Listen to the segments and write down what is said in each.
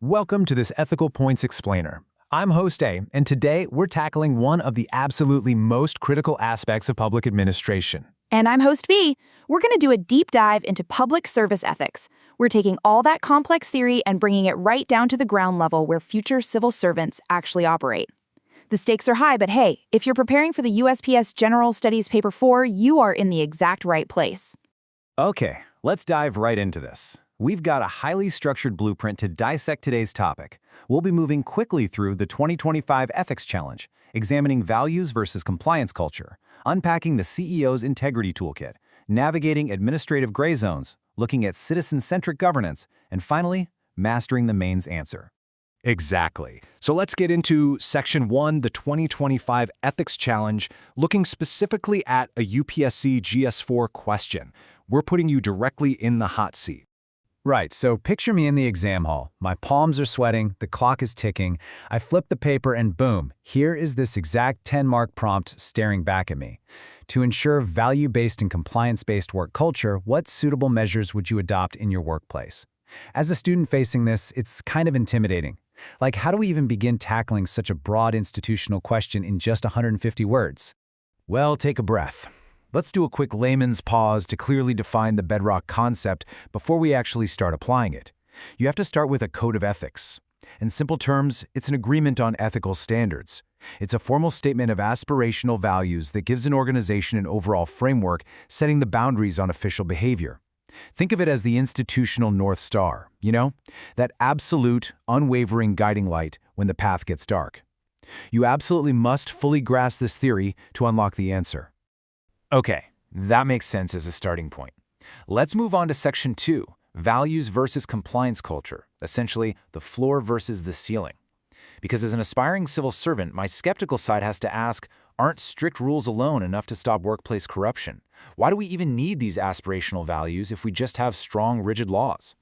Welcome to this Ethical Points Explainer. I'm Host A, and today we're tackling one of the absolutely most critical aspects of public administration. And I'm Host B. We're going to do a deep dive into public service ethics. We're taking all that complex theory and bringing it right down to the ground level where future civil servants actually operate. The stakes are high, but hey, if you're preparing for the USPS General Studies Paper 4, you are in the exact right place. Okay, let's dive right into this. We've got a highly structured blueprint to dissect today's topic. We'll be moving quickly through the 2025 Ethics Challenge, examining values versus compliance culture, unpacking the CEO's Integrity Toolkit, navigating administrative gray zones, looking at citizen-centric governance, and finally, mastering the mains answer. Exactly. So let's get into Section 1, the 2025 Ethics Challenge, looking specifically at a UPSC GS4 question. We're putting you directly in the hot seat. Right, so picture me in the exam hall. My palms are sweating, the clock is ticking. I flip the paper and boom, here is this exact 10-mark prompt staring back at me. To ensure value-based and compliance-based work culture, what suitable measures would you adopt in your workplace? As a student facing this, it's kind of intimidating. Like, how do we even begin tackling such a broad institutional question in just 150 words? Well, take a breath. Let's do a quick layman's pause to clearly define the bedrock concept before we actually start applying it. You have to start with a code of ethics. In simple terms, it's an agreement on ethical standards. It's a formal statement of aspirational values that gives an organization an overall framework, setting the boundaries on official behavior. Think of it as the institutional North Star, that absolute, unwavering guiding light when the path gets dark. You absolutely must fully grasp this theory to unlock the answer. Okay, that makes sense as a starting point. Let's move on to Section 2, values versus compliance culture, essentially the floor versus the ceiling. Because as an aspiring civil servant, my skeptical side has to ask, aren't strict rules alone enough to stop workplace corruption? Why do we even need these aspirational values if we just have strong, rigid laws?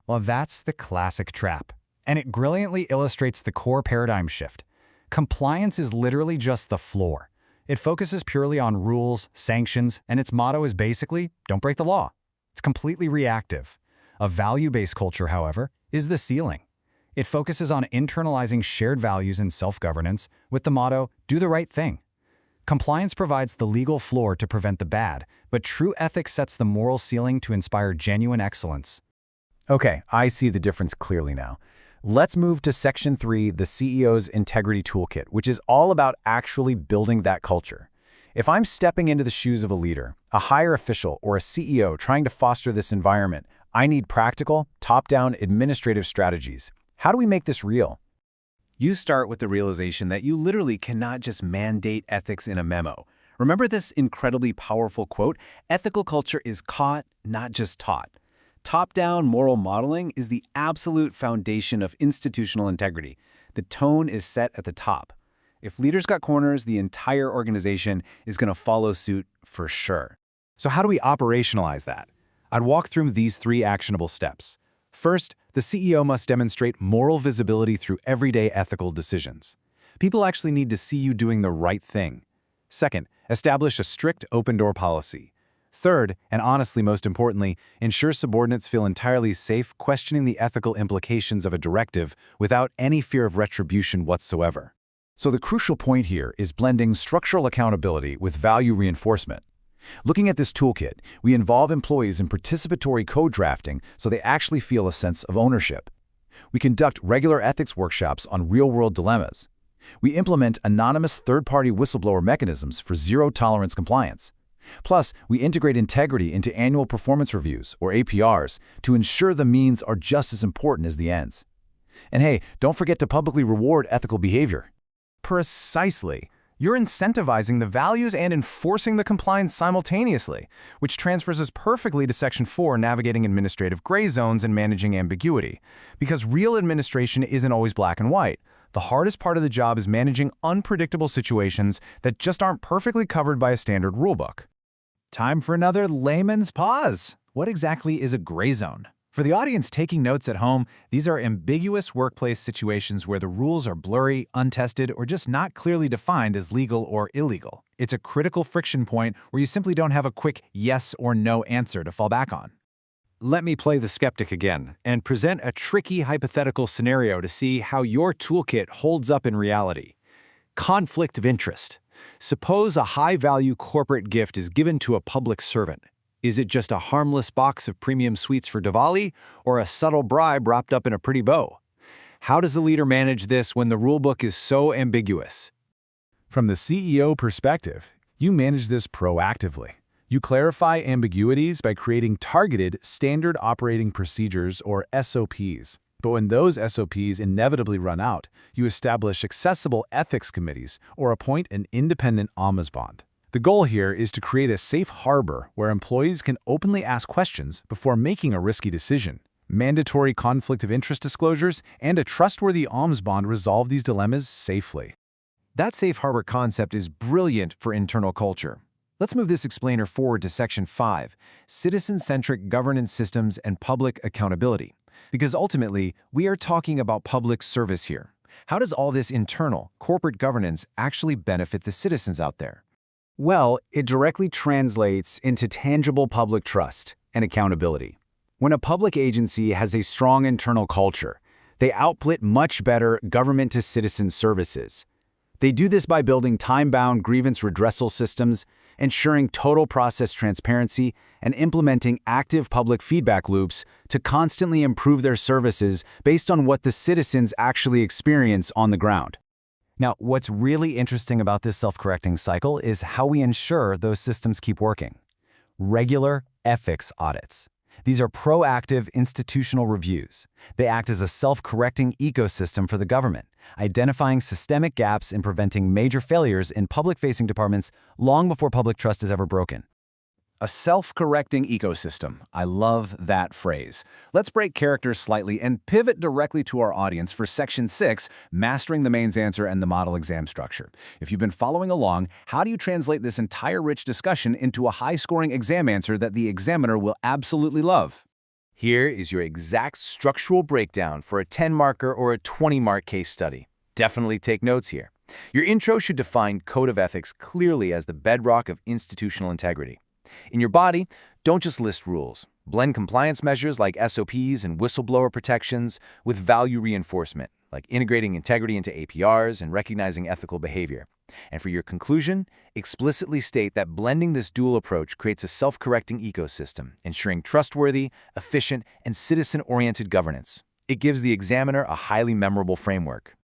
Well, that's the classic trap, and it brilliantly illustrates the core paradigm shift. Compliance is literally just the floor. It focuses purely on rules, sanctions, and its motto is basically, don't break the law. It's completely reactive. A value-based culture, however, is the ceiling. It focuses on internalizing shared values and self-governance with the motto, do the right thing. Compliance provides the legal floor to prevent the bad, but true ethics sets the moral ceiling to inspire genuine excellence. Okay, I see the difference clearly now. Let's move to Section 3, the CEO's Integrity Toolkit, which is all about actually building that culture. If I'm stepping into the shoes of a leader, a higher official, or a CEO trying to foster this environment, I need practical, top-down administrative strategies. How do we make this real? You start with the realization that you literally cannot just mandate ethics in a memo. Remember this incredibly powerful quote, ethical culture is caught, not just taught. Top-down moral modeling is the absolute foundation of institutional integrity. The tone is set at the top. If leaders got corners, the entire organization is going to follow suit for sure. So how do we operationalize that? I'd walk through these 3 actionable steps. First, the CEO must demonstrate moral visibility through everyday ethical decisions. People actually need to see you doing the right thing. Second, establish a strict open-door policy. Third, and honestly most importantly, ensure subordinates feel entirely safe questioning the ethical implications of a directive without any fear of retribution whatsoever. So the crucial point here is blending structural accountability with value reinforcement. Looking at this toolkit, we involve employees in participatory code drafting so they actually feel a sense of ownership. We conduct regular ethics workshops on real-world dilemmas. We implement anonymous third-party whistleblower mechanisms for zero-tolerance compliance. Plus, we integrate integrity into annual performance reviews, or APRs, to ensure the means are just as important as the ends. And hey, don't forget to publicly reward ethical behavior. Precisely. You're incentivizing the values and enforcing the compliance simultaneously, which transfers us perfectly to Section 4, navigating administrative gray zones and managing ambiguity. Because real administration isn't always black and white. The hardest part of the job is managing unpredictable situations that just aren't perfectly covered by a standard rulebook. Time for another layman's pause. What exactly is a gray zone? For the audience taking notes at home, these are ambiguous workplace situations where the rules are blurry, untested, or just not clearly defined as legal or illegal. It's a critical friction point where you simply don't have a quick yes or no answer to fall back on. Let me play the skeptic again and present a tricky hypothetical scenario to see how your toolkit holds up in reality. Conflict of interest. Suppose a high-value corporate gift is given to a public servant. Is it just a harmless box of premium sweets for Diwali or a subtle bribe wrapped up in a pretty bow? How does the leader manage this when the rulebook is so ambiguous? From the CEO perspective, you manage this proactively. You clarify ambiguities by creating targeted Standard Operating Procedures, or SOPs. But when those SOPs inevitably run out, you establish accessible ethics committees or appoint an independent ombudsman. The goal here is to create a safe harbor where employees can openly ask questions before making a risky decision. Mandatory conflict of interest disclosures and a trustworthy ombudsman resolve these dilemmas safely. That safe harbor concept is brilliant for internal culture. Let's move this explainer forward to Section 5, Citizen-Centric Governance Systems and Public Accountability. Because ultimately, we are talking about public service here. How does all this internal, corporate governance actually benefit the citizens out there? Well, it directly translates into tangible public trust and accountability. When a public agency has a strong internal culture, they output much better government-to-citizen services. They do this by building time-bound grievance redressal systems, ensuring total process transparency, and implementing active public feedback loops to constantly improve their services based on what the citizens actually experience on the ground. Now, what's really interesting about this self-correcting cycle is how we ensure those systems keep working. Regular ethics audits. These are proactive institutional reviews. They act as a self-correcting ecosystem for the government, identifying systemic gaps and preventing major failures in public-facing departments long before public trust is ever broken. A self-correcting ecosystem. I love that phrase. Let's break characters slightly and pivot directly to our audience for Section 6, Mastering the Mains Answer and the Model Exam Structure. If you've been following along, how do you translate this entire rich discussion into a high-scoring exam answer that the examiner will absolutely love? Here is your exact structural breakdown for a 10-marker or a 20-mark case study. Definitely take notes here. Your intro should define Code of Ethics clearly as the bedrock of institutional integrity. In your body, don't just list rules. Blend compliance measures like SOPs and whistleblower protections with value reinforcement, like integrating integrity into APRs and recognizing ethical behavior. And for your conclusion, explicitly state that blending this dual approach creates a self-correcting ecosystem, ensuring trustworthy, efficient, and citizen-oriented governance. It gives the examiner a highly memorable framework.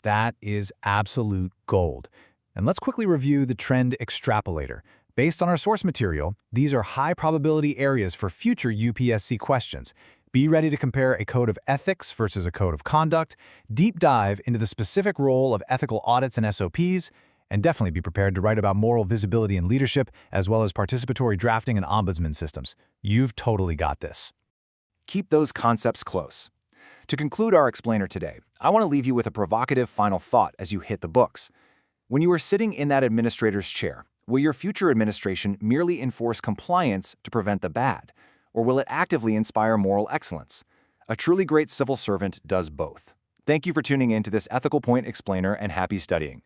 That is absolute gold. And let's quickly review the trend Extrapolator. Based on our source material, these are high-probability areas for future UPSC questions. Be ready to compare a code of ethics versus a code of conduct, deep dive into the specific role of ethical audits and SOPs, and definitely be prepared to write about moral visibility and leadership, as well as participatory drafting and ombudsman systems. You've totally got this. Keep those concepts close. To conclude our explainer today, I want to leave you with a provocative final thought as you hit the books. When you are sitting in that administrator's chair, will your future administration merely enforce compliance to prevent the bad, or will it actively inspire moral excellence? A truly great civil servant does both. Thank you for tuning in to this Ethical Point Explainer, and happy studying.